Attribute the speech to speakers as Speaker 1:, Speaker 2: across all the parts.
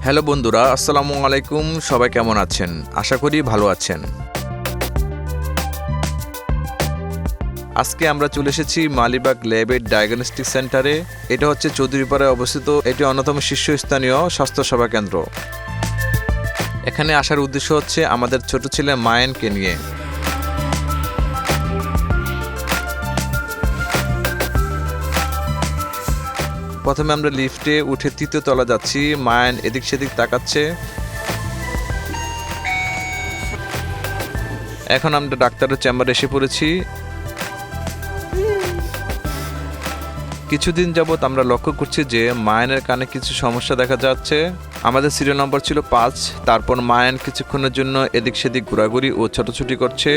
Speaker 1: Hello বন্ধুরা, আসসালামু আলাইকুম। সবাই কেমন আছেন? আশা করি ভালো আছেন। আজকে আমরা চলে এসেছি মালিবাগ ল্যাবের ডায়াগনস্টিক সেন্টারে। এটা হচ্ছে চৌধুরীপাড়ায় অবস্থিত। এটি অন্যতম শীর্ষস্থানীয় স্বাস্থ্যসেবা কেন্দ্র। এখানে আসার উদ্দেশ্য হচ্ছে আমাদের ছোট ছেলে মায়ানকে নিয়ে। প্রথমে আমরা লিফটে উঠে ৩য় তলা যাচ্ছি। মায়ান এদিক সেদিক তাকাচ্ছে। এখন আমরা ডাক্তারের চেম্বারে এসে পড়েছি। কিছুদিন যাবৎ আমরা লক্ষ্য করছি যে মায়ানের কানে কিছু সমস্যা দেখা যাচ্ছে। আমাদের সিরিয়াল নম্বর ছিল ৫। তারপর মায়ান কিছুক্ষণের জন্য এদিক সেদিক ঘোরাঘুরি ও ছোটাছুটি করছে।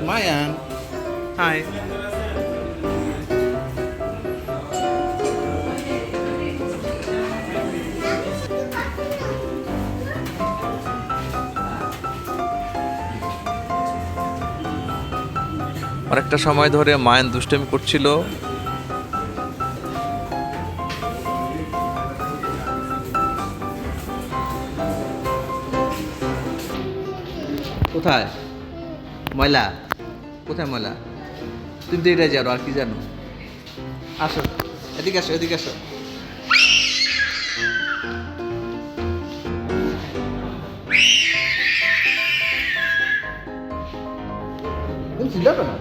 Speaker 2: মায়ান, হাই।
Speaker 1: অনেকটা সময় ধরে মায়ান দুষ্টামি করছিল।
Speaker 2: কোথায় ময়লা? কোথায় ময়লা? তুমি তো এটাই জানো, আর কি জানো? আসো, এদিকে আসো, এদিকে আসো। চিল্লাবে না।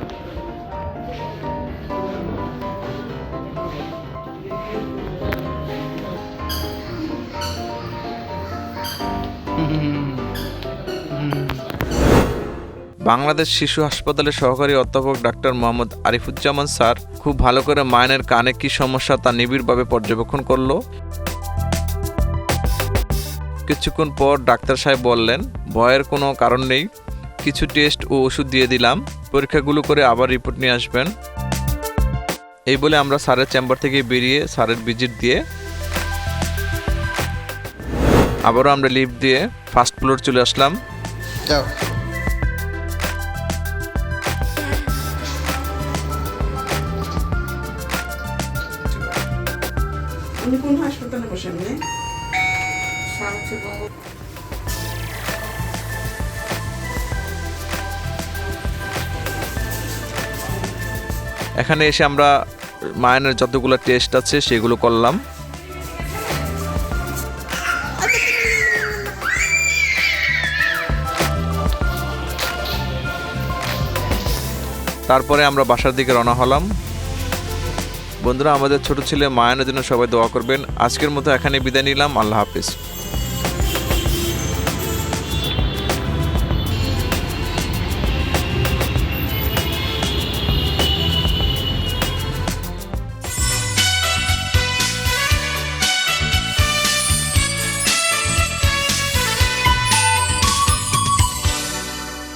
Speaker 1: বাংলাদেশ শিশু হাসপাতালের সহকারী অধ্যাপক ডাক্তার মোহাম্মদ আরিফুজ্জামান স্যার খুব ভালো করে মায়ানের কানে কি সমস্যা তা নিবিড়ভাবে পর্যবেক্ষণ করলো। কিছুক্ষণ পর ডাক্তার সাহেব বললেন, ভয়ের কোনো কারণ নেই, কিছু টেস্ট ও ওষুধ দিয়ে দিলাম, পরীক্ষাগুলো করে আবার রিপোর্ট নিয়ে আসবেন। এই বলে আমরা স্যারের চেম্বার থেকে বেরিয়ে স্যারের ভিজিট দিয়ে আবারও আমরা লিফট দিয়ে ফার্স্ট ফ্লোর চলে আসলাম।
Speaker 2: যাও।
Speaker 3: উনি কোন হাসপাতালে বসেন?
Speaker 1: এখানে এসে আমরা মায়ানের যতগুলো টেস্ট আছে সেগুলো করলাম। তারপরে আমরা বাসার দিকে রওনা হলাম। বন্ধুরা, আমাদের ছোট ছেলে মায়ানের জন্য সবাই দোয়া করবেন। আজকের মতো এখানে বিদায় নিলাম। আল্লাহ হাফিজ।